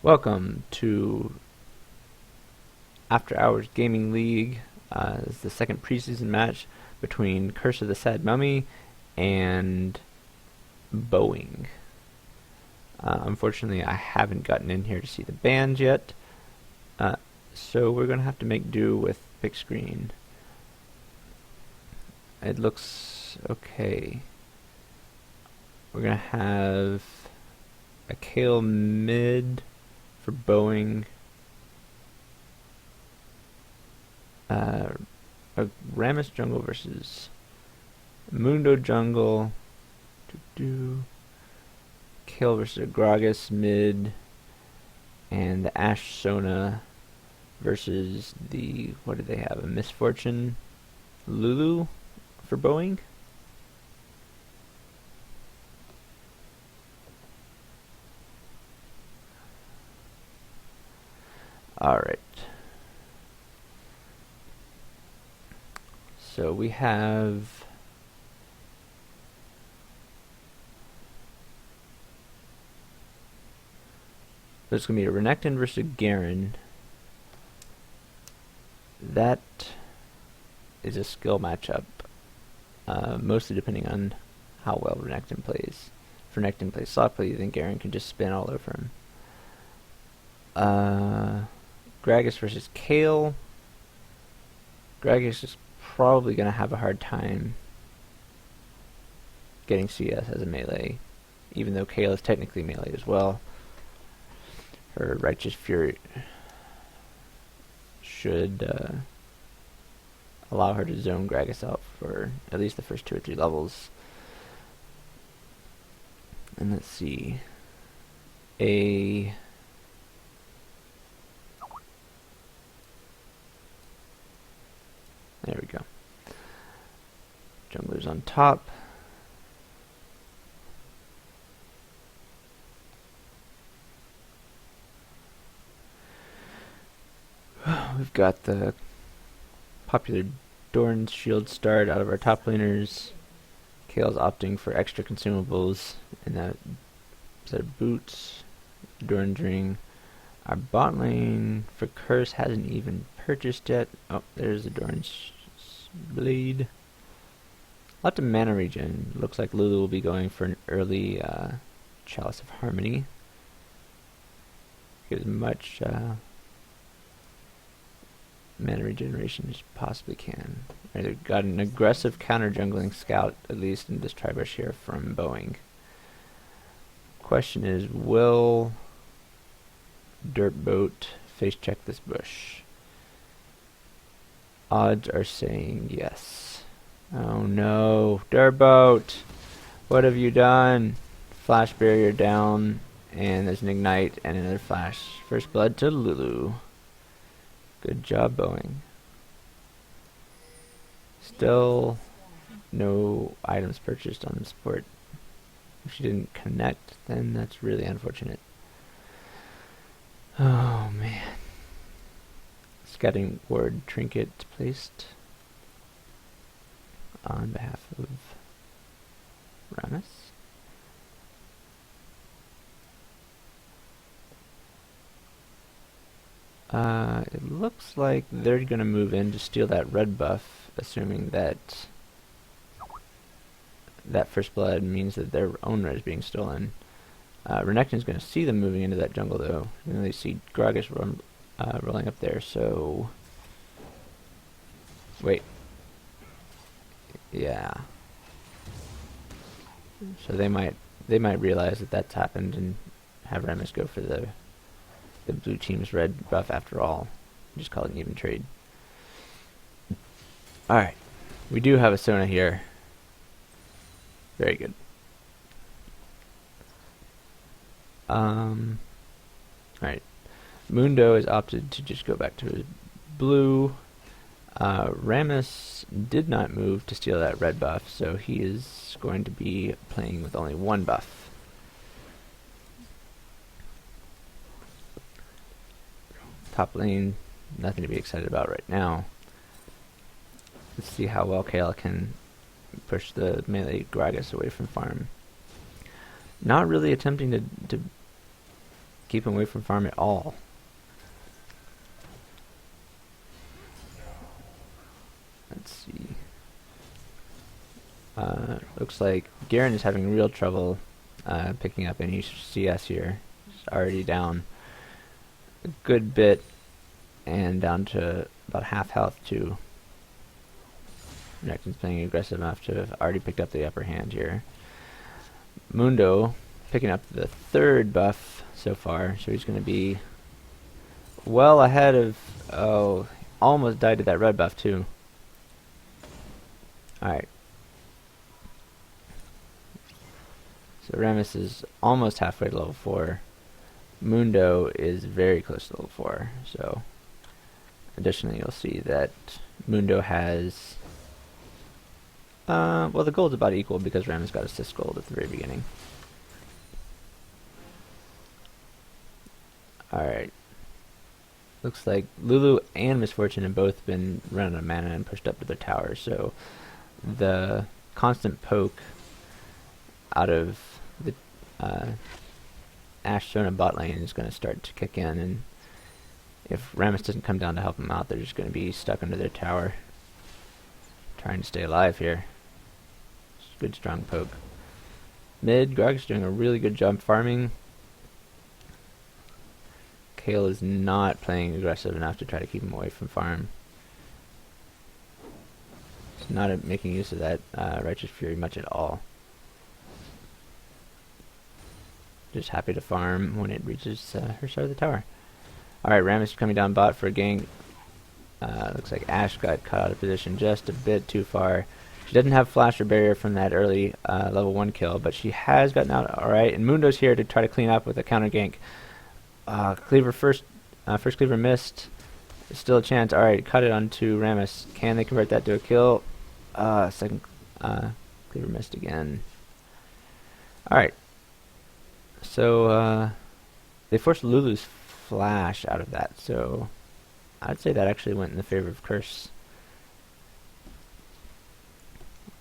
Welcome to After Hours Gaming League. This is the second preseason match between Curse of the Sad Mummy and Boeing. Unfortunately, I haven't gotten in here to see the bands yet, so we're going to have to make do with big screen. It looks okay. We're going to have a Kale mid for Boeing, a Ramus jungle versus Mundo jungle, Kale versus Gragas mid, and the Ash Sona versus the, what did they have, a Misfortune Lulu for Boeing? Alright. So we have there's going to be a Renekton versus Garen. That is a skill matchup, mostly depending on how well Renekton plays. If Renekton plays softly, then Garen can just spin all over him. Gragas versus Kale. Gragas is probably going to have a hard time getting CS as a melee, even though Kale is technically melee as well. Her Righteous Fury should allow her to zone Gragas out for at least the first 2 or 3 levels. And let's see. There we go. Jungler's on top. We've got the popular Doran's shield start out of our top laners. Kale's opting for extra consumables in that set of boots. Doran's ring. Our bot lane for Curse hasn't even purchased yet. Oh, there's the Doran's blade. Lots of mana regen. Looks like Lulu will be going for an early Chalice of Harmony. Get as much mana regeneration as you possibly can. Right, they've got an aggressive counter jungling scout, at least in this tri-brush here, from Boeing. Question is, will Dirtboat face check this bush? Odds are saying yes. Oh no, Dirtboat! What have you done? Flash barrier down, and there's an ignite and another flash. First blood to Lulu. Good job, Boeing. Still no items purchased on the support. If she didn't connect, then that's really unfortunate. Oh man. Scouting ward trinket placed on behalf of Ramus. It looks like they're going to move in to steal that red buff, assuming that that first blood means that their own red is being stolen. Renekton's going to see them moving into that jungle, though, and they see Gragas rolling up there, so... Wait. Yeah. So they might realize that that's happened and have Ramus go for the blue team's red buff after all. Just call it an even trade. Alright. We do have a Sona here. Very good. Alright. Mundo has opted to just go back to blue. Ramus did not move to steal that red buff, so he is going to be playing with only 1 buff. Top lane, nothing to be excited about right now. Let's see how well Kale can push the melee Gragas away from farm. Not really attempting to keep him away from farm at all. Let's see. Looks like Garen is having real trouble picking up any CS here. He's already down a good bit and down to about half health too. Renekton's playing aggressive enough to have already picked up the upper hand here. Mundo picking up the 3rd buff so far, so he's going to be well ahead of... Oh, almost died to that red buff too. Alright. So Rammus is almost halfway to level 4. Mundo is very close to level 4. So additionally you'll see that Mundo has... well, the gold's about equal because Rammus got assist gold at the very beginning. Alright. Looks like Lulu and Misfortune have both been running out of mana and pushed up to their towers, so the constant poke out of the Ashe Sona bot lane is going to start to kick in, and if Rammus doesn't come down to help them out, they're just going to be stuck under their tower, trying to stay alive here. Good strong poke. Mid, Grog's doing a really good job farming. Kale is not playing aggressive enough to try to keep him away from farm. He's not making use of that Righteous Fury much at all. Just happy to farm when it reaches her side of the tower. Alright, Rammus is coming down bot for a gank. Looks like Ashe got caught out of position just a bit too far. She doesn't have flash or barrier from that early level 1 kill, but she has gotten out alright, and Mundo's here to try to clean up with a counter gank. Cleaver first cleaver missed. There's still a chance. Alright, cut it onto Rammus. Can they convert that to a kill? Second cleaver missed again. Alright. So they forced Lulu's flash out of that, so I'd say that actually went in the favor of Curse.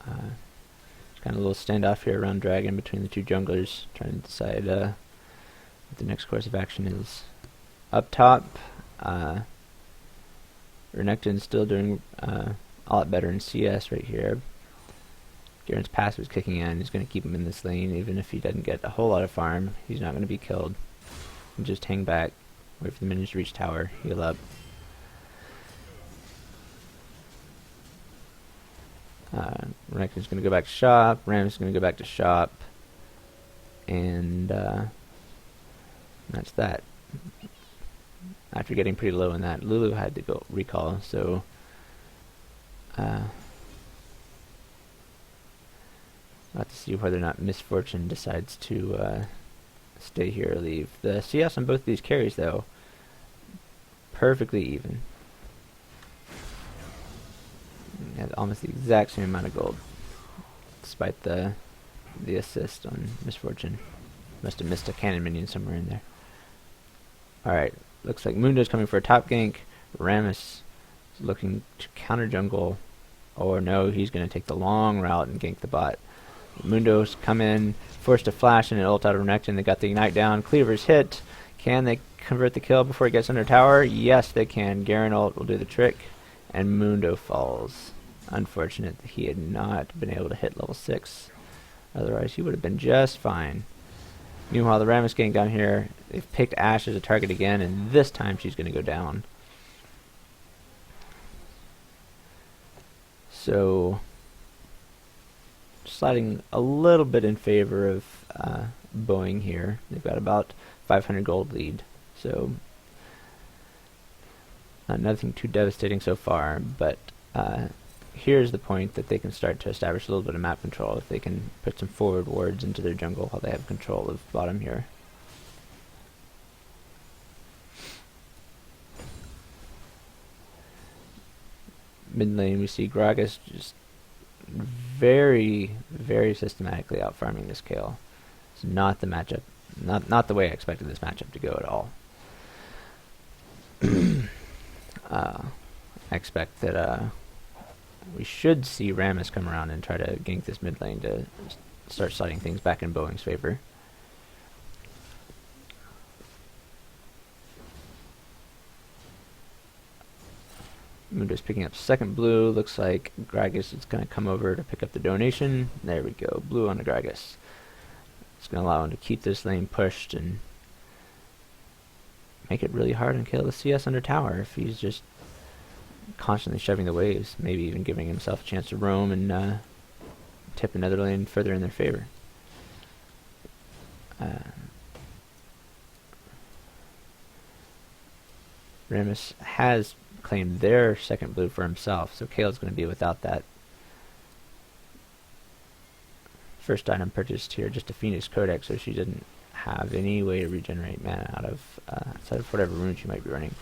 Kind of a little standoff here around Dragon between the two junglers, trying to decide what the next course of action is. Up top, Renekton's still doing a lot better in CS right here. Garen's passive is kicking in. He's going to keep him in this lane, even if he doesn't get a whole lot of farm. He's not going to be killed. And just hang back, wait for the minions to reach tower, heal up. Renekton's going to go back to shop. Ram's going to go back to shop. And that's that. After getting pretty low in that, Lulu had to go recall, so we'll have to see whether or not Misfortune decides to stay here or leave. The CS on both of these carries, though, perfectly even. Had almost the exact same amount of gold, despite the assist on Misfortune. Must have missed a cannon minion somewhere in there. Alright, looks like Mundo's coming for a top gank. Rammus is looking to counter jungle. Or no, he's going to take the long route and gank the bot. Mundo's come in, forced to flash and an ult out of Renekton. They got the ignite down. Cleaver's hit. Can they convert the kill before he gets under tower? Yes, they can. Garen ult will do the trick. And Mundo falls. Unfortunate that he had not been able to hit level 6. Otherwise, he would have been just fine. Meanwhile, the Rammus gang down here, they've picked Ashe as a target again, and this time she's going to go down. So, sliding a little bit in favor of Boeing here. They've got about 500 gold lead. So, nothing too devastating so far, but here's the point that they can start to establish a little bit of map control if they can put some forward wards into their jungle while they have control of bottom here. Mid lane we see Gragas just very, very systematically out farming this Kale. It's not the matchup, not the way I expected this matchup to go at all. I expect that we should see Rammus come around and try to gank this mid lane to start sliding things back in Boeing's favor. Mundo's picking up second blue. Looks like Gragas is going to come over to pick up the donation. There we go. Blue on the Gragas. It's going to allow him to keep this lane pushed and make it really hard and kill the CS under tower if he's just constantly shoving the waves, maybe even giving himself a chance to roam and tip another lane further in their favor. Ramus has claimed their second blue for himself, so Kale's going to be without that. First item purchased here, just a Phoenix Codex, so she doesn't have any way to regenerate mana out of outside of whatever rune she might be running.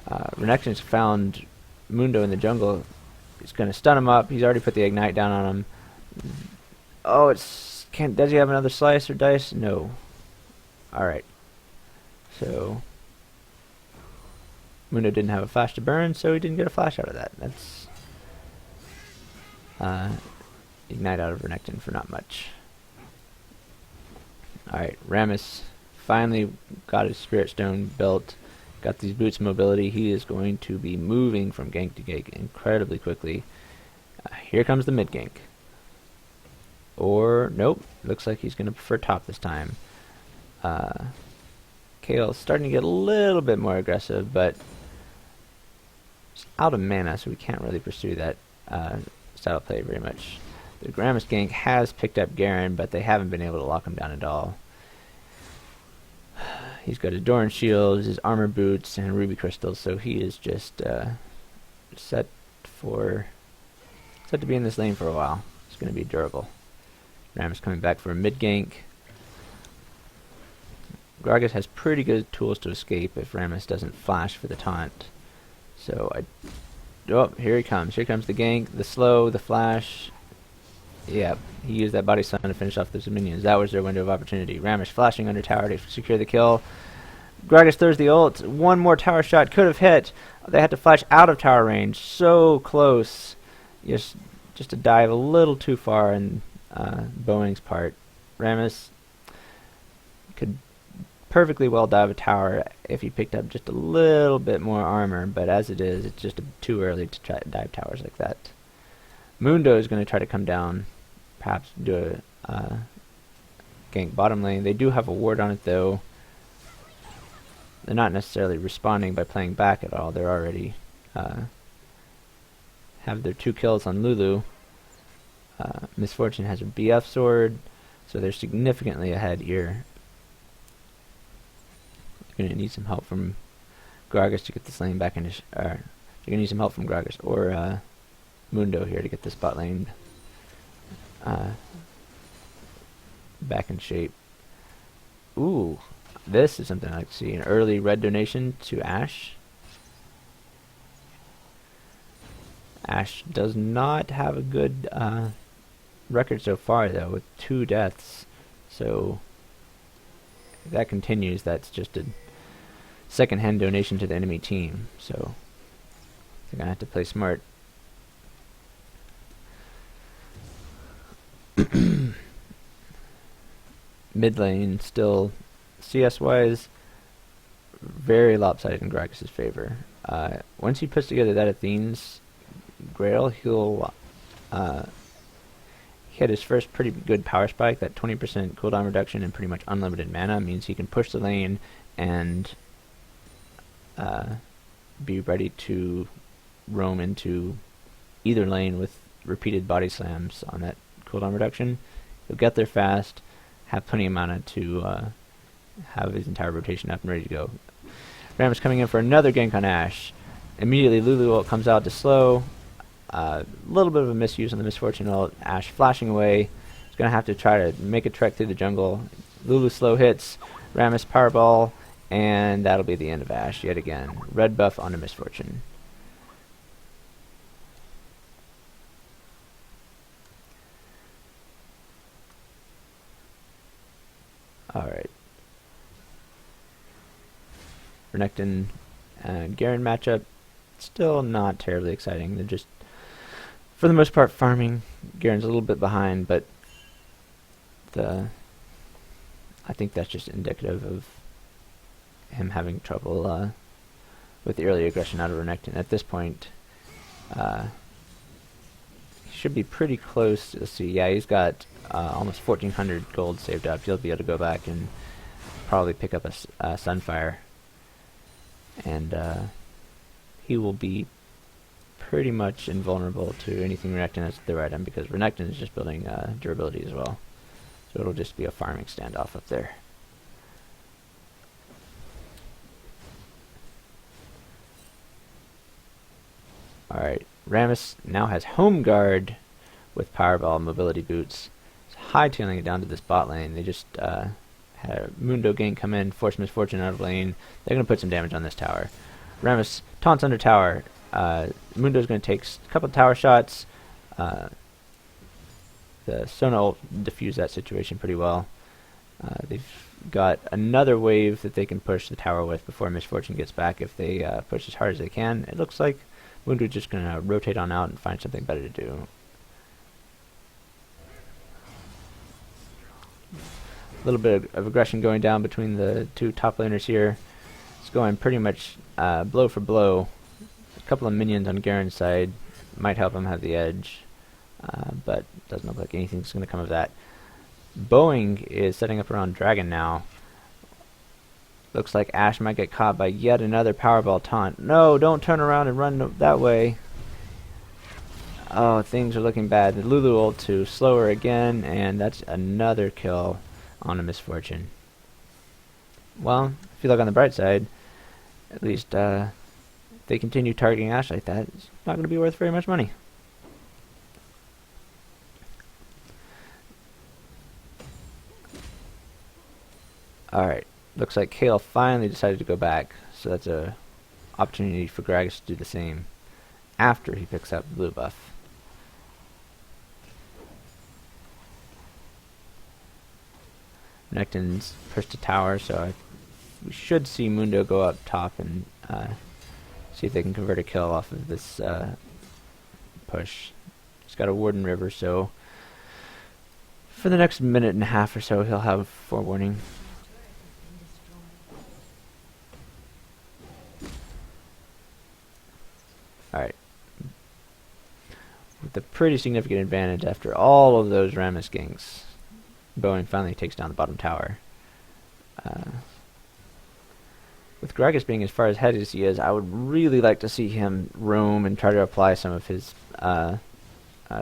Renekton's found Mundo in the jungle. He's going to stun him up. He's already put the ignite down on him. Oh, it's can't. Does he have another slice or dice? No. All right. So Mundo didn't have a flash to burn, so he didn't get a flash out of that. That's ignite out of Renekton for not much. Alright, Ramus finally got his Spirit Stone built, got these boots mobility. He is going to be moving from gank to gank incredibly quickly. Here comes the mid gank. Or, nope, looks like he's going to prefer top this time. Kale's starting to get a little bit more aggressive, but he's out of mana, so we can't really pursue that style of play very much. The Ramus gank has picked up Garen, but they haven't been able to lock him down at all. He's got his Doran shields, his armor boots, and ruby crystals, so he is just set to be in this lane for a while. It's going to be durable. Ramus coming back for a mid gank. Gragas has pretty good tools to escape if Ramus doesn't flash for the taunt. So oh, here he comes. Here comes the gank, the slow, the flash. Yep, he used that body stun to finish off those minions. That was their window of opportunity. Ramus flashing under tower to secure the kill. Gragas throws the ult. One more tower shot could have hit. They had to flash out of tower range. So close. Just to dive a little too far in Boeing's part. Ramus could perfectly well dive a tower if he picked up just a little bit more armor, but as it is, it's just too early to try to dive towers like that. Mundo is going to try to come down, perhaps do a gank bottom lane. They do have a ward on it though. They're not necessarily responding by playing back at all. They're already have their 2 kills on Lulu. Misfortune has a BF sword, so they're significantly ahead here. They're going to need some help from Gragas to get this lane back into. They're going to need some help from Gragas or Mundo here to get this bot lane back in shape. Ooh, this is something I like to see. An early red donation to Ashe. Ashe does not have a good record so far though, with 2 deaths. So if that continues, that's just a second-hand donation to the enemy team. So they're gonna have to play smart. Mid lane still CS-wise very lopsided in Gragas' favor. Once he puts together that Athene's Grail, he'll he had his first pretty good power spike. That 20% cooldown reduction and pretty much unlimited mana means he can push the lane and be ready to roam into either lane with repeated body slams on that cooldown reduction. He'll get there fast, have plenty of mana to have his entire rotation up and ready to go. Ramus coming in for another gank on Ashe. Immediately Lulu ult comes out to slow. A little bit of a misuse on the Misfortune ult. Ashe flashing away. He's going to have to try to make a trek through the jungle. Lulu slow hits. Ramus powerball. And that'll be the end of Ashe yet again. Red buff onto Misfortune. Alright. Renekton and Garen matchup. Still not terribly exciting. They're just, for the most part, farming. Garen's a little bit behind, but I think that's just indicative of him having trouble with the early aggression out of Renekton. At this point, he should be pretty close. Let's see, yeah, he's got almost 1,400 gold saved up. He'll be able to go back and probably pick up a Sunfire. And he will be pretty much invulnerable to anything Renekton has to throw at him, because Renekton is just building durability as well. So it'll just be a farming standoff up there. Alright, Rammus now has Home Guard with Powerball mobility boots. It's hightailing it down to this bot lane. They just had a Mundo gank come in, force Misfortune out of lane. They're going to put some damage on this tower. Rammus taunts under tower. Mundo's going to take a couple of tower shots. The Sona will diffuse that situation pretty well. They've got another wave that they can push the tower with before Misfortune gets back if they push as hard as they can. It looks like Mundo's just going to rotate on out and find something better to do. A little bit of aggression going down between the two top laners here. It's going pretty much blow for blow. A couple of minions on Garen's side might help him have the edge, but doesn't look like anything's going to come of that. Boeing is setting up around Dragon now. Looks like Ashe might get caught by yet another Powerball taunt. No, don't turn around and run that way. Oh, things are looking bad. The Lulu ult to slow her again, and that's another kill on a Misfortune. Well, if you look on the bright side, at least if they continue targeting Ashe like that, it's not going to be worth very much money. Alright, looks like Kale finally decided to go back, so that's a opportunity for Gragas to do the same after he picks up blue buff. Renekton's pushed to tower, so we should see Mundo go up top and see if they can convert a kill off of this push. He's got a Warden River, so for the next minute and a half or so he'll have forewarning. Alright. With a pretty significant advantage after all of those Rammus ganks, Boeing finally takes down the bottom tower. With Gragas being as far ahead as he is, I would really like to see him roam and try to apply some of his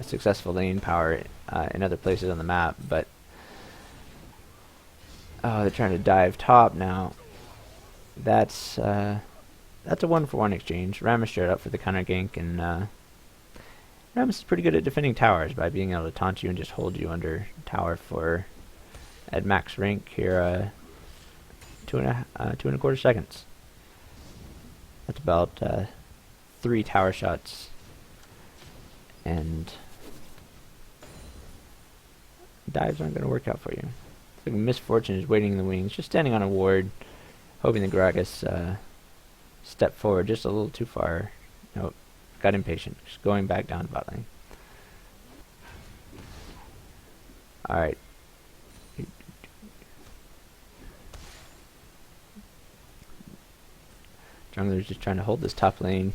successful lane power in other places on the map, but oh, they're trying to dive top now. That's a 1-for-1 exchange. Rammus showed up for the counter gank, and Rammus is pretty good at defending towers by being able to taunt you and just hold you under tower for, at max rank here, 2.25 seconds. That's about 3 tower shots, and dives aren't going to work out for you. Like Misfortune is waiting in the wings, just standing on a ward, hoping the Gragas step forward just a little too far. Nope, got impatient. Just going back down to bot lane. Alright. Jungler's just trying to hold this top lane.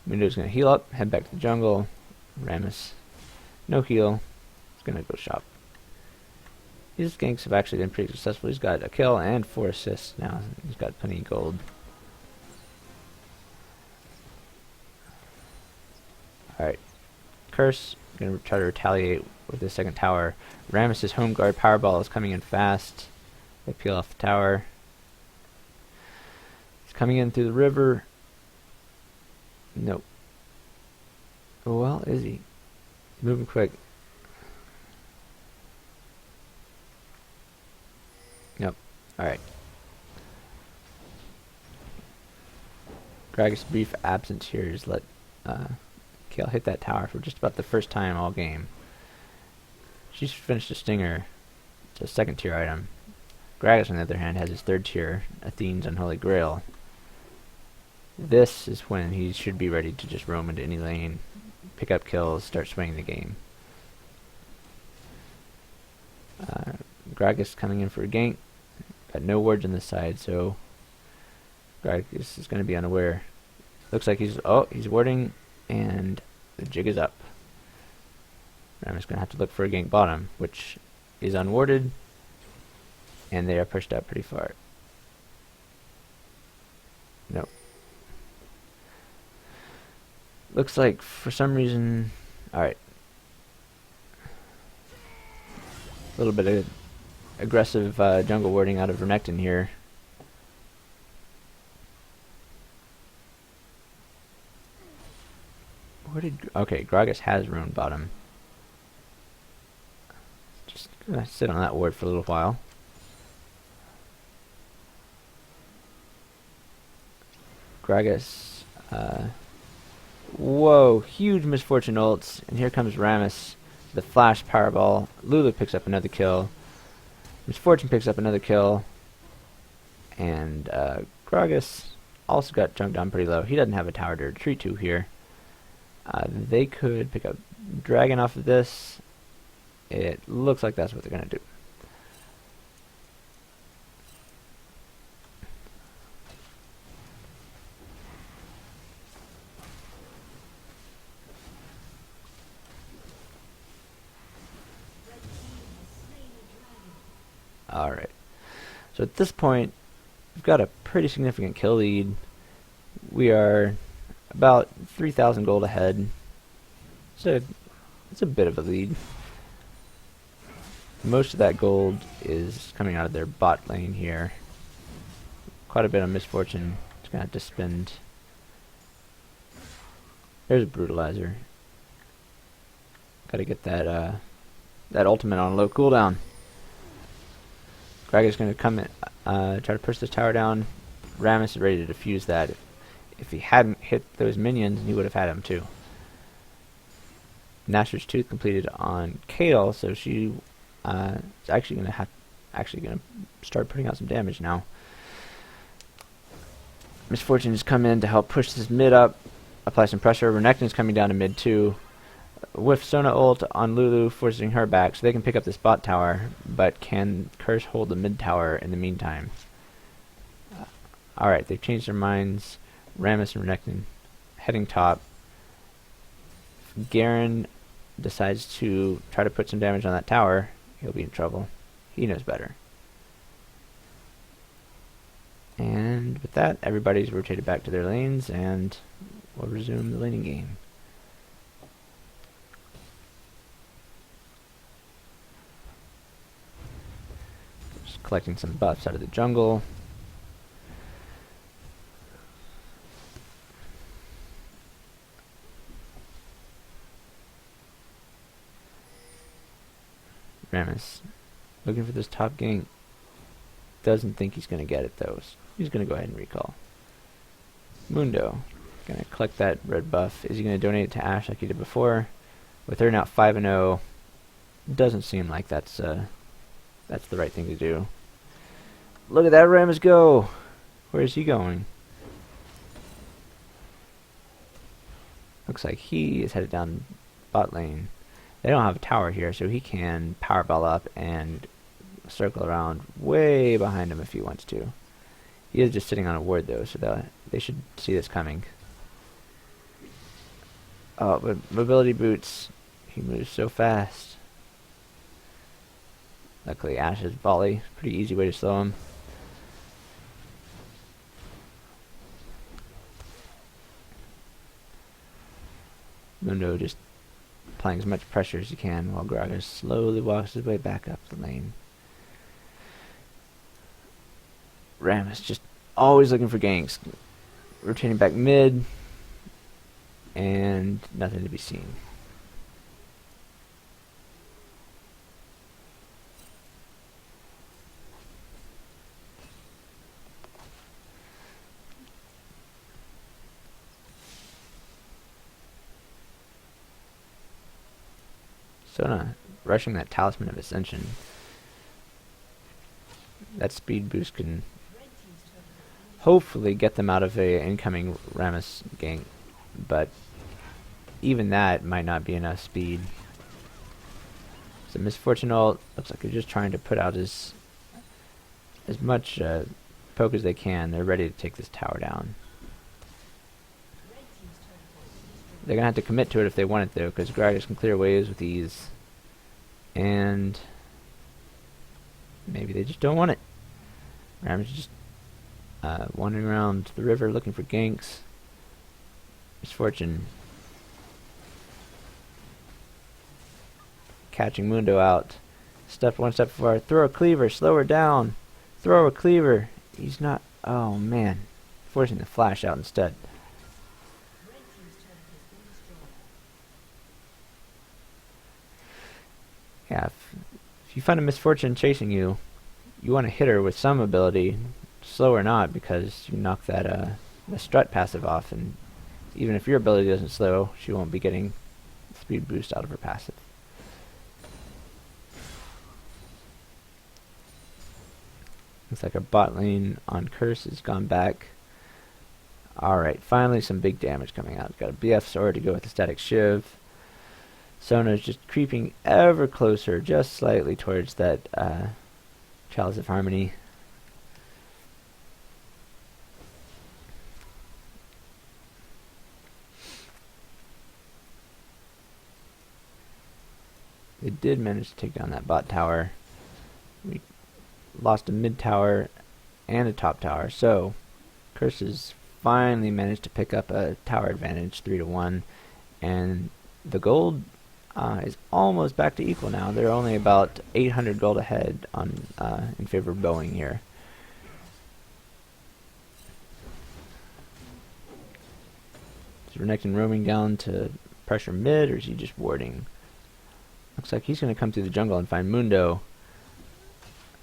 Mundo's gonna heal up, head back to the jungle. Rammus, no heal. He's gonna go shop. His ganks have actually been pretty successful. He's got a kill and 4 assists now. He's got plenty of gold. Alright. Curse, gonna try to retaliate with his second tower. Rammus' home guard Powerball is coming in fast. They peel off the tower. He's coming in through the river. Nope. Oh, well, is he? Moving quick. Nope. Alright. Gragas' brief absence here is let Kale hit that tower for just about the first time all game. She's finished a Stinger. It's a 2nd tier item. Gragas, on the other hand, has his 3rd tier, Athene's Unholy Grail. This is when he should be ready to just roam into any lane, pick up kills, start swinging the game. Gragas coming in for a gank. Got no wards on this side, so Gragas is going to be unaware. Looks like he's warding, and the jig is up. I'm just going to have to look for a gank bottom, which is unwarded, and they are pushed out pretty far. Nope. Looks like for some reason, alright. A little bit of aggressive jungle warding out of Renekton here. Okay, Gragas has ruined bottom. Just gonna sit on that ward for a little while. Gragas, whoa, huge misfortune ults, and here comes Rammus, the flash powerball. Lulu picks up another kill. Misfortune picks up another kill, and Gragas also got jumped down pretty low. He doesn't have a tower to retreat to here. They could pick up Dragon off of this. It looks like that's what they're going to do. Alright. So at this point, we've got a pretty significant kill lead. We are about 3,000 gold ahead. It's a bit of a lead. Most of that gold is coming out of their bot lane here. Quite a bit of misfortune. It's gonna have to spend. There's a brutalizer. Gotta get that that ultimate on low cooldown. Gragas is gonna come in, try to push this tower down. Rammus is ready to defuse that. If he hadn't hit those minions, he would have had him too. Nashor's Tooth completed on Kayle, so she is actually gonna start putting out some damage now. Misfortune has come in to help push this mid up, apply some pressure. Renekton's coming down to mid too. With Sona ult on Lulu, forcing her back, so they can pick up this bot tower, but can Curse hold the mid tower in the meantime? Alright, they've changed their minds. Rammus and Renekton heading top. If Garen decides to try to put some damage on that tower, he'll be in trouble. He knows better. And with that, everybody's rotated back to their lanes, and we'll resume the laning game. Just collecting some buffs out of the jungle. Rammus looking for this top gank. Doesn't think he's going to get it though. He's going to go ahead and recall. Mundo going to collect that red buff. Is he going to donate it to Ashe like he did before? With her now 5-0, doesn't seem like that's the right thing to do. Look at that Rammus go! Where is he going? Looks like he is headed down bot lane. They don't have a tower here, so he can powerball up and circle around way behind him if he wants to. He is just sitting on a ward though, so they should see this coming. Oh, but mobility boots, he moves so fast. Luckily Ashe's volley, pretty easy way to slow him. Mundo just applying as much pressure as he can while Gragas slowly walks his way back up the lane. Rammus just always looking for ganks. Rotating back mid, and nothing to be seen. Sona rushing that Talisman of Ascension. That speed boost can hopefully get them out of a incoming Rammus gank, but even that might not be enough speed. So Misfortune ult looks like they're just trying to put out his as much poke as they can. They're ready to take this tower down. They're going to have to commit to it if they want it, though, because Gragas can clear waves with ease. And maybe they just don't want it. Ram's just wandering around the river looking for ganks. Misfortune. Catching Mundo out. One step forward. Throw a cleaver. Slow her down. Throw a cleaver. He's not... Oh, man. Forcing the flash out instead. Yeah, if you find a Misfortune chasing you, you want to hit her with some ability, slow or not, because you knock that the strut passive off, and even if your ability doesn't slow, she won't be getting speed boost out of her passive. Looks like our bot lane on Curse has gone back. Alright, finally some big damage coming out. Got a BF sword to go with the static shiv. Sona's just creeping ever closer, just slightly towards that Chalice of Harmony. They did manage to take down that bot tower. We lost a mid tower and a top tower, so Curse has finally managed to pick up a tower advantage 3-1, and the gold is almost back to equal now. They're only about 800 gold ahead on in favor of Boeing here. Is Renekton roaming down to pressure mid, or is he just warding? Looks like he's going to come through the jungle and find Mundo.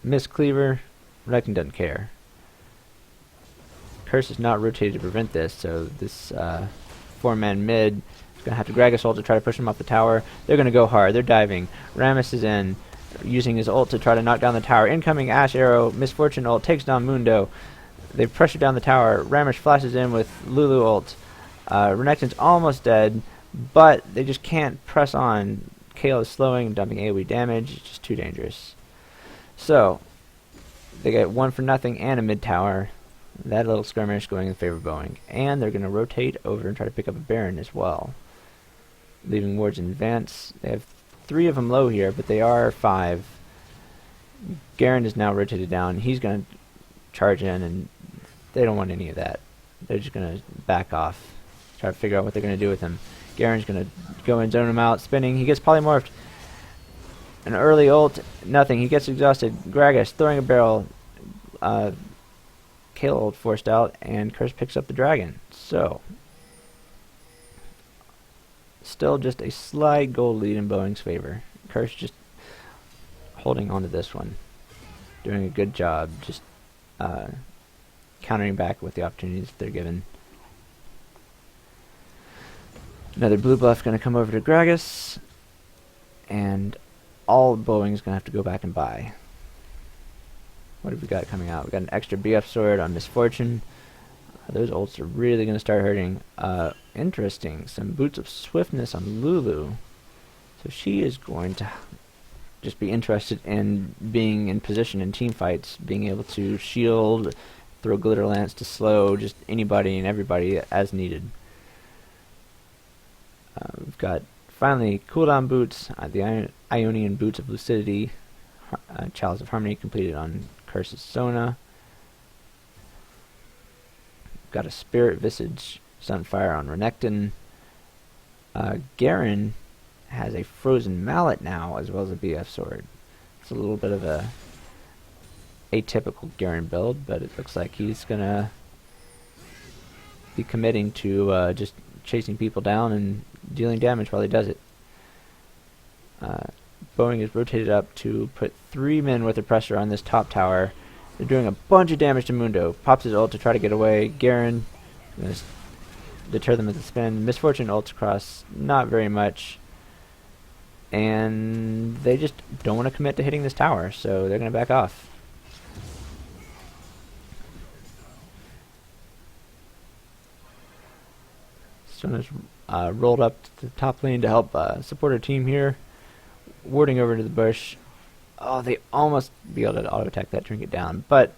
Miss Cleaver. Renekton doesn't care. Curse is not rotated to prevent this, so this 4-man mid is going to have to Gragas ult to try to push him off the tower. They're going to go hard. They're diving. Rammus is in, using his ult to try to knock down the tower. Incoming Ash Arrow. Misfortune ult takes down Mundo. They've pressured down the tower. Rammus flashes in with Lulu ult. Renekton's almost dead, but they just can't press on. Kayle is slowing, dumping AoE damage. It's just too dangerous. So, they get 1 for nothing and a mid tower. That little skirmish going in favor of Boeing. And they're going to rotate over and try to pick up a Baron as well, leaving wards in advance. They have 3 of them low here, but they are 5. Garen is now rotated down. He's going to charge in, and they don't want any of that. They're just going to back off, try to figure out what they're going to do with him. Garen's going to go and zone him out, spinning. He gets polymorphed. An early ult, nothing. He gets exhausted. Gragas throwing a barrel. Kayle ult forced out, and Curse picks up the dragon. So, still just a slight gold lead in Boeing's favor. Curse just holding on to this one. Doing a good job, just countering back with the opportunities they're given. Another blue buff going to come over to Gragas, and all Boeing's going to have to go back and buy. What have we got coming out? We got an extra BF sword on Misfortune. Those ults are really going to start hurting. Interesting. Some boots of swiftness on Lulu. So she is going to just be interested in being in position in team fights, being able to shield, throw glitter lance to slow just anybody and everybody as needed. We've got finally cooldown boots, the Ionian boots of Lucidity, Chalice of Harmony completed on Curse's Sona. Got a Spirit Visage Sunfire on Renekton. Garen has a Frozen Mallet now, as well as a BF Sword. It's a little bit of a atypical Garen build, but it looks like he's gonna be committing to just chasing people down and dealing damage while he does it. Boeing is rotated up to put 3 men worth of pressure on this top tower. They're doing a bunch of damage to Mundo. Pops his ult to try to get away. Garen going to deter them with the spin. Misfortune ults across, not very much. And they just don't want to commit to hitting this tower, so they're going to back off. Sona's rolled up to the top lane to help support her team here. Warding over to the bush. Oh, they almost be able to auto attack that trinket down, but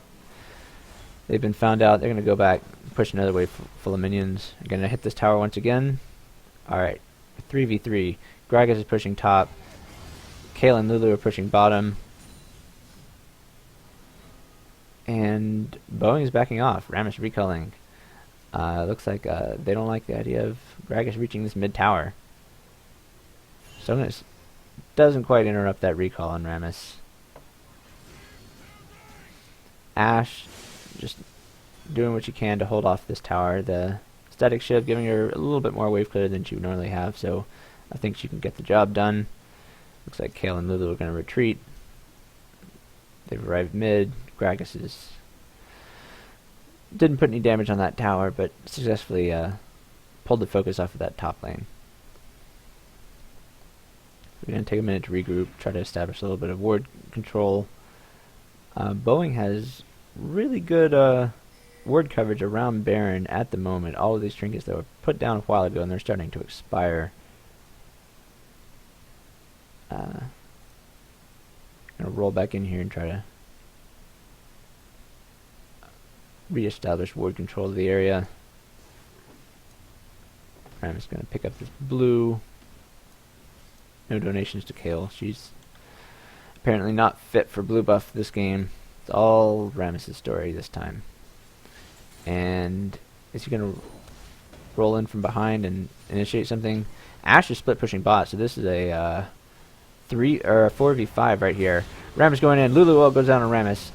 they've been found out. They're going to go back, push another wave full of minions. They're going to hit this tower once again. Alright, 3v3. Gragas is pushing top. Kale and Lulu are pushing bottom. And Boeing is backing off. Rammus recalling. Looks like they don't like the idea of Gragas reaching this mid tower. Sonas doesn't quite interrupt that recall on Rammus. Ashe just doing what she can to hold off this tower. The static shiv giving her a little bit more wave clear than she would normally have, so I think she can get the job done. Looks like Kale and Lulu are going to retreat. They've arrived mid. Gragas didn't put any damage on that tower, but successfully pulled the focus off of that top lane. We're going to take a minute to regroup, try to establish a little bit of ward control. Boeing has really good ward coverage around Baron at the moment. All of these trinkets that were put down a while ago and they're starting to expire. Gonna roll back in here and try to re-establish ward control of the area. I'm just gonna pick up this blue. No donations to Kale. She's apparently not fit for blue buff this game. It's all Rammus' story this time. And is he gonna roll in from behind and initiate something? Ashe is split pushing bot, so this is a 4v5 right here. Rammus going in. Lulu ult goes down on Rammus.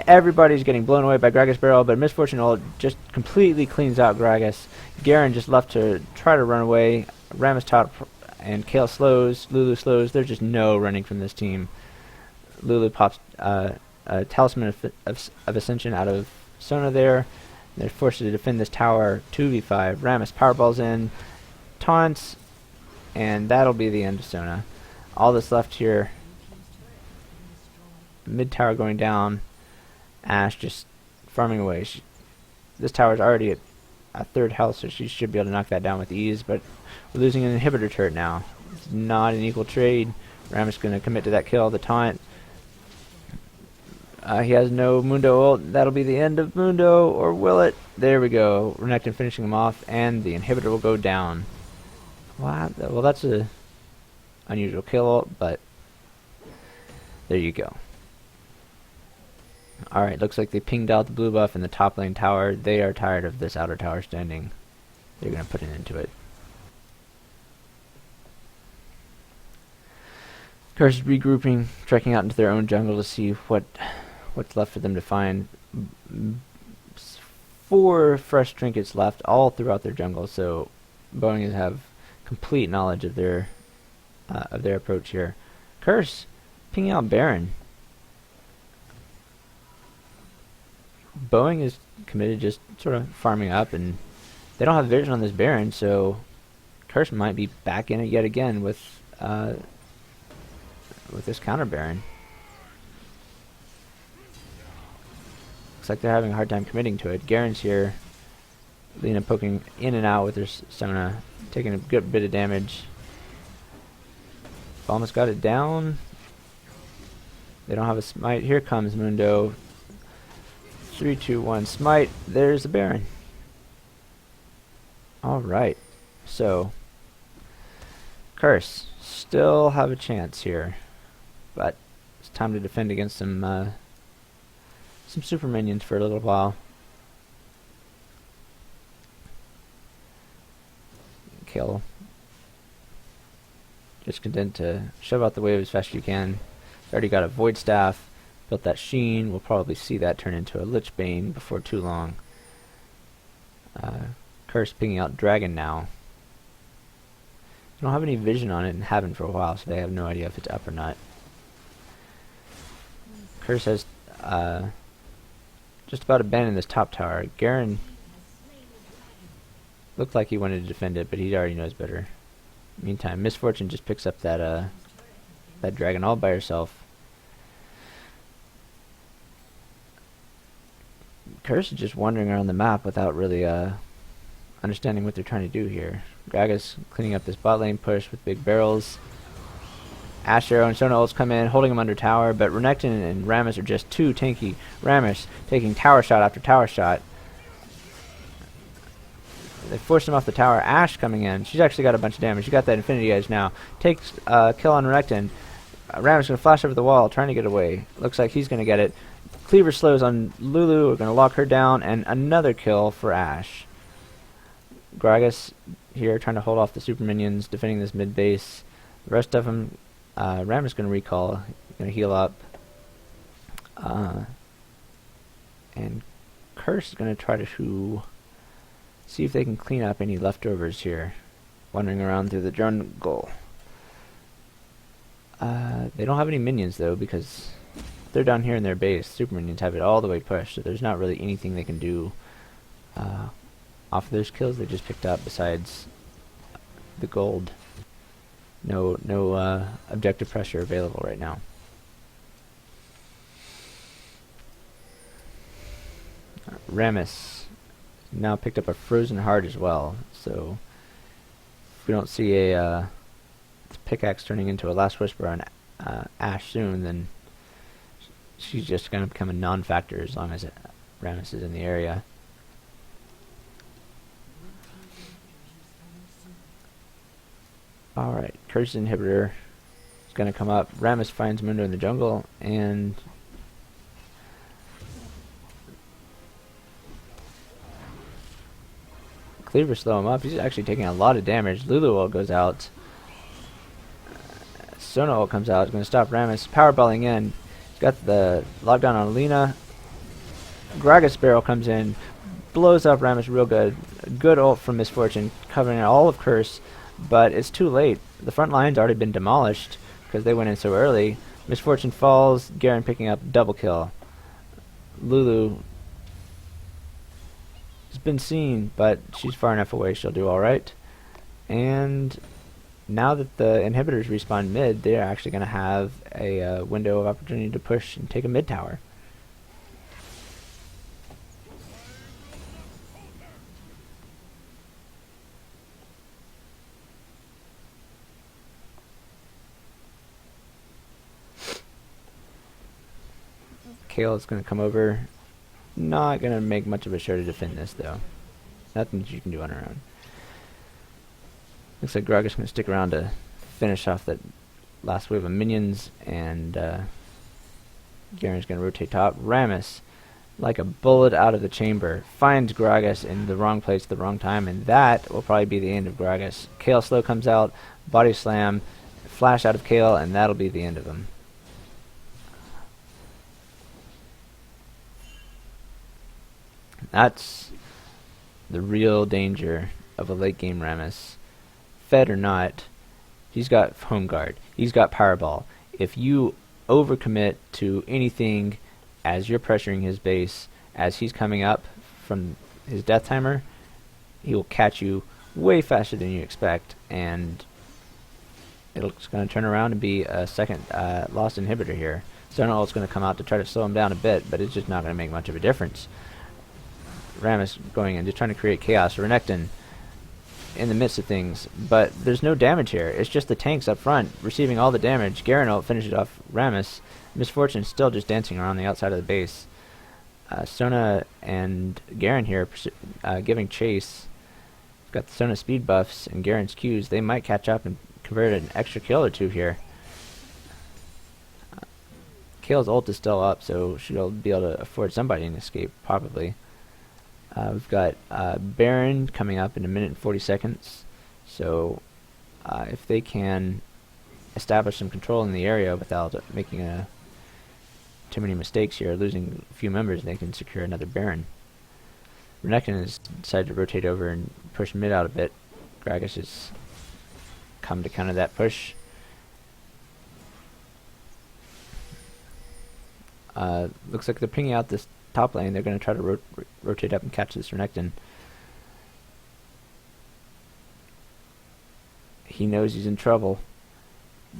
Everybody's getting blown away by Gragas barrel, but Misfortune ult just completely cleans out Gragas. Garen just left to try to run away. Rammus top and Kale slows. Lulu slows. There's just no running from this team. Lulu pops a Talisman of Ascension out of Sona there. They're forced to defend this tower 2v5. Rammus powerballs in, taunts, and that'll be the end of Sona. All that's left here, mid tower going down. Ashe just farming away. This tower is already at a third health, so she should be able to knock that down with ease, but we're losing an inhibitor turret now. It's not an equal trade. Rammus going to commit to that kill, the taunt. He has no Mundo ult. That'll be the end of Mundo, or will it? There we go. Renekton finishing him off, and the inhibitor will go down. Wow. Well, that's a unusual kill ult, but there you go. Alright, looks like they pinged out the blue buff in the top lane tower. They are tired of this outer tower standing. They're going to put an end to it. Curse is regrouping, trekking out into their own jungle to see what's left for them to find. 4 fresh trinkets left all throughout their jungle, so Boeing have complete knowledge of their approach here. Curse pinging out Baron. Boeing is committed just sort of farming up, and they don't have vision on this Baron, so Curse might be back in it yet again with this counter Baron. Looks like they're having a hard time committing to it. Garen's here. Lena poking in and out with her Sona, taking a good bit of damage. Almost got it down. They don't have a smite. Here comes Mundo. 3, 2, 1, smite. There's the Baron. Alright. So, Curse still have a chance here. But it's time to defend against some super minions for a little while. Kill. Just content to shove out the wave as fast as you can. Already got a Void Staff. Built that Sheen. We'll probably see that turn into a Lich Bane before too long. Curse pinging out Dragon now. They don't have any vision on it and haven't for a while, so they have no idea if it's up or not. Curse has just about abandoned this top tower. Garen looked like he wanted to defend it, but he already knows better. Meantime, Misfortune just picks up that dragon all by herself. Curse is just wandering around the map without really understanding what they're trying to do here. Gragas cleaning up this bot lane push with big barrels. Asher and Sona ults come in, holding him under tower, but Renekton and Rammus are just too tanky. Rammus taking tower shot after tower shot. They forced him off the tower. Ashe coming in. She's actually got a bunch of damage. She got that Infinity Edge now. Takes kill on Renekton. Rammus going to flash over the wall, trying to get away. Looks like he's going to get it. Cleaver slows on Lulu. We're going to lock her down, and another kill for Ashe. Gragas here trying to hold off the super minions, defending this mid base. The rest of them, Rammus going to recall, going to heal up. And Curse is going to try to see if they can clean up any leftovers here, wandering around through the jungle. They don't have any minions though, because they're down here in their base. Super minions have it all the way pushed, so there's not really anything they can do off of those kills they just picked up besides the gold. No objective pressure available right now. Rammus now picked up a frozen heart as well, so if we don't see a pickaxe turning into a last whisper on Ashe soon, then she's just going to become a non-factor as long as Rammus is in the area. Alright, Curse Inhibitor is going to come up. Rammus finds Mundo in the jungle, and Cleaver slow him up. He's actually taking a lot of damage. Lulu ult goes out. Sona ult comes out. It's going to stop Rammus. Powerballing in. He's got the lockdown on Alina. Gragas barrel comes in. Blows up Rammus real good. Good ult from Misfortune, covering all of Curse. But it's too late. The front line's already been demolished because they went in so early. Misfortune falls. Garen picking up double kill. Lulu has been seen, but she's far enough away she'll do alright. And now that the inhibitors respawn mid, they're actually going to have a window of opportunity to push and take a mid tower. Kale is going to come over. Not going to make much of a show to defend this, though. Nothing that you can do on her own. Looks like Gragas going to stick around to finish off that last wave of minions, and Garen's going to rotate top. Rammus, like a bullet out of the chamber, finds Gragas in the wrong place at the wrong time, and that will probably be the end of Gragas. Kale slow comes out, body slam, flash out of Kale, and that'll be the end of him. That's the real danger of a late game Rammus. Fed or not, he's got home guard. He's got powerball. If you overcommit to anything as you're pressuring his base, as he's coming up from his death timer, he will catch you way faster than you expect, and it's going to turn around and be a second lost inhibitor here. Sona ult's going to come out to try to slow him down a bit, but it's just not going to make much of a difference. Rammus going in, just trying to create chaos. Renekton in the midst of things, but there's no damage here. It's just the tanks up front receiving all the damage. Garen ult finishes off Rammus. Misfortune still just dancing around the outside of the base. Sona and Garen here giving chase. Got the Sona speed buffs and Garen's Qs. They might catch up and convert an extra kill or two here. Kale's ult is still up, so she'll be able to afford somebody an escape, probably. We've got Baron coming up in a minute and 40 seconds, so if they can establish some control in the area without making too many mistakes here, losing a few members, they can secure another Baron. Renekton has decided to rotate over and push mid out a bit. Gragas has come to counter that push. Looks like they're pinging out this top lane. They're going to try to rotate up and catch this Renekton. He knows he's in trouble.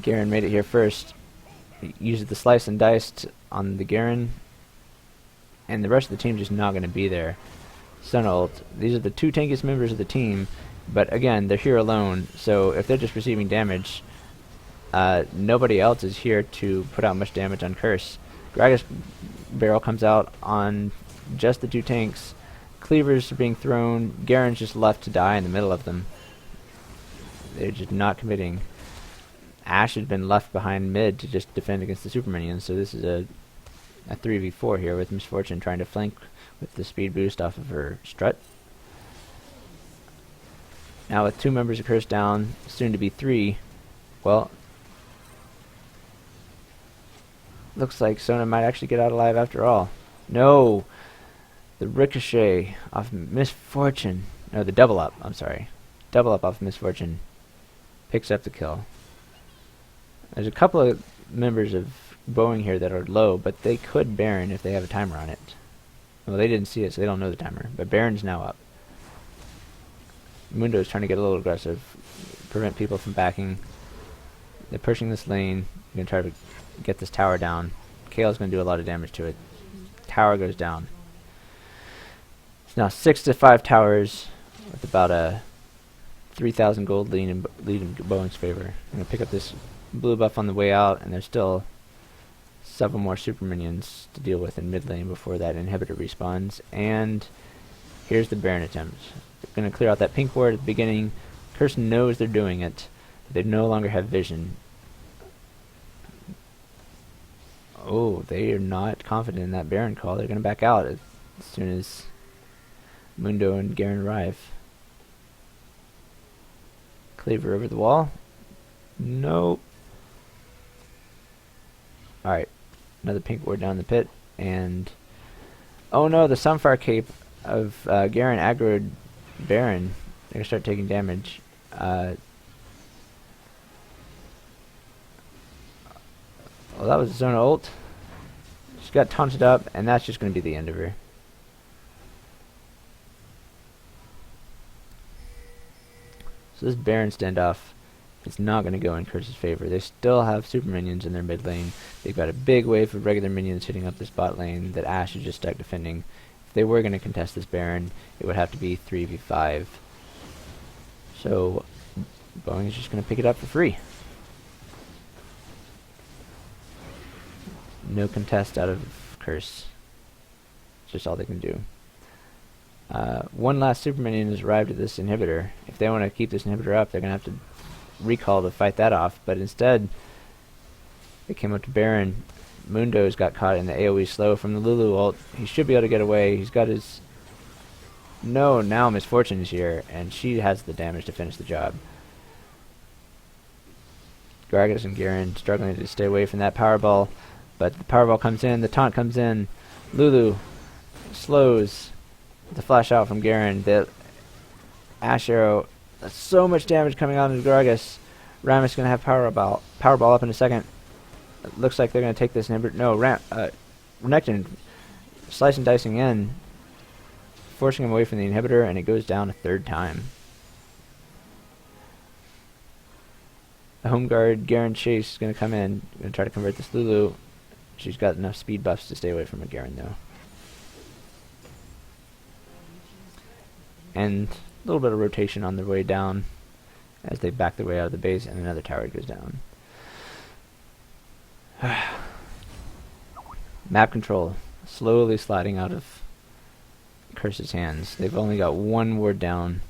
Garen made it here first. He uses the slice and dice on the Garen, and the rest of the team just not going to be there. Sun ult. These are the two tankiest members of the team, but again, they're here alone, so if they're just receiving damage, nobody else is here to put out much damage on Curse. Gragas barrel comes out on just the 2 tanks. Cleavers are being thrown. Garen's just left to die in the middle of them. They're just not committing. Ash had been left behind mid to just defend against the super minions, so this is a 3v4 here with Misfortune trying to flank with the speed boost off of her strut. Now with 2 members of Curse down, soon to be 3, well, looks like Sona might actually get out alive after all. No! The ricochet off Misfortune. No, the double up, I'm sorry. Double up off Misfortune picks up the kill. There's a couple of members of Boeing here that are low, but they could Baron if they have a timer on it. Well, they didn't see it, so they don't know the timer, but Baron's now up. Mundo's trying to get a little aggressive, prevent people from backing. They're pushing this lane. They're going to try to get this tower down. Kale's going to do a lot of damage to it. Tower goes down. It's now 6-5 towers with about a 3,000 gold lead in Boeing's favor. I'm going to pick up this blue buff on the way out, and there's still several more super minions to deal with in mid lane before that inhibitor respawns. And here's the Baron attempt. They're going to clear out that pink ward at the beginning. Curse knows they're doing it. They no longer have vision. Oh, they are not confident in that Baron call. They're going to back out as soon as Mundo and Garen arrive. Cleaver over the wall. Nope. Alright. Another pink ward down the pit. And oh no, the Sunfire Cape of Garen aggroed Baron. They're going to start taking damage. Well, that was Zona ult. She got taunted up, and that's just going to be the end of her. So this Baron standoff is not going to go in Curse's favor. They still have super minions in their mid lane. They've got a big wave of regular minions hitting up this bot lane that Ashe is just stuck defending. If they were going to contest this Baron, it would have to be 3v5. So Boeing is just going to pick it up for free. No contest out of Curse. It's just all they can do. One last super minion has arrived at this inhibitor. If they want to keep this inhibitor up, they're going to have to recall to fight that off. But instead, they came up to Baron. Mundo's got caught in the AoE slow from the Lulu ult. He should be able to get away. He's got his... No, now Misfortune is here, and she has the damage to finish the job. Gragas and Garen struggling to stay away from that Powerball. But the Powerball comes in, the taunt comes in. Lulu slows the flash out from Garen. The Ash Arrow, so much damage coming out of Gragas. Ramus going to have Powerball up in a second. It looks like they're going to take this inhibitor. No, Renekton slicing and dicing in, forcing him away from the inhibitor, and it goes down a third time. The home guard, Garen Chase, is going to come in, going to try to convert this Lulu. She's got enough speed buffs to stay away from a Garen, though. And a little bit of rotation on their way down as they back their way out of the base, and another tower goes down. Map control slowly sliding out of Curse's hands. They've only got one ward down,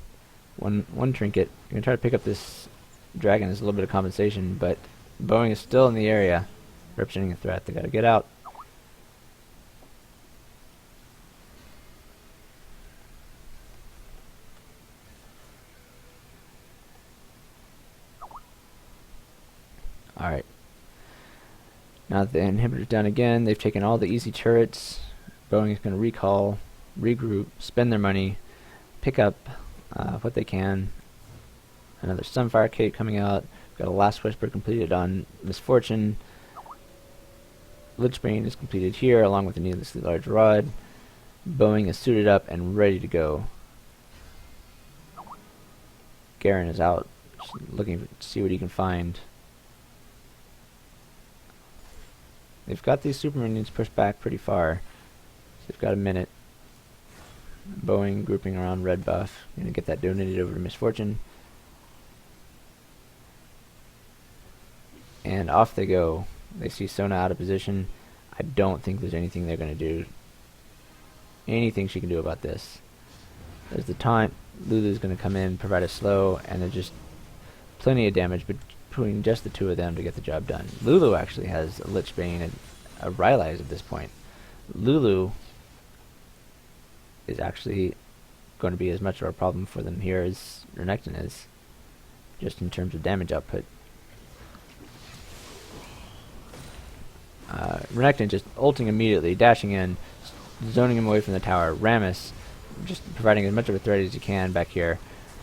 one trinket. You're going to try to pick up this dragon as a little bit of compensation, but Boeing is still in the area, representing a threat. They got to get out. Alright. Now that the inhibitor's down again, they've taken all the easy turrets. Boeing is going to recall, regroup, spend their money, pick up what they can. Another Sunfire Cape coming out. Got a Last Whisper completed on Misfortune. Lichbane is completed here, along with a needlessly large rod. Boeing is suited up and ready to go. Garen is out, just looking to see what he can find. They've got these super minions pushed back pretty far. So they've got a minute. Boeing grouping around red buff. Gonna get that donated over to Misfortune. And off they go. They see Sona out of position. I don't think there's anything they're going to do. Anything she can do about this. There's the taunt. Lulu's going to come in, provide a slow, and there's just plenty of damage between just the two of them to get the job done. Lulu actually has a Lich Bane and a Rylai's at this point. Lulu is actually going to be as much of a problem for them here as Renekton is, just in terms of damage output. Renekton just ulting immediately, dashing in, zoning him away from the tower. Rammus just providing as much of a threat as he can back here.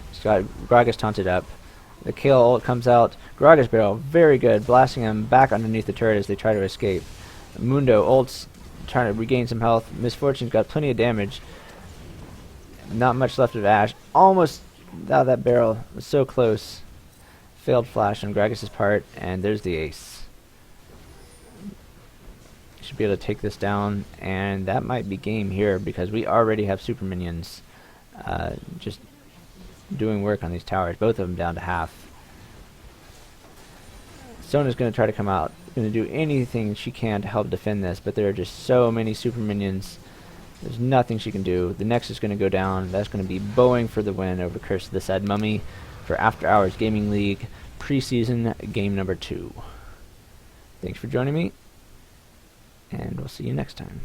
He's got Gragas taunted up. The Kale ult comes out. Gragas barrel, very good, blasting him back underneath the turret as they try to escape. Mundo ults, trying to regain some health. Misfortune's got plenty of damage. Not much left of Ashe. Almost out of that barrel. Was so close. Failed flash on Gragas' part, and there's the ace. Should be able to take this down, and that might be game here because we already have super minions just doing work on these towers. Both of them down to half. Sona's going to try to come out, going to do anything she can to help defend this, but there are just so many super minions. There's nothing she can do. The next is going to go down. That's going to be Boeing for the win over Curse of the Sad Mummy for After Hours Gaming League Preseason game number 2. Thanks for joining me, and we'll see you next time.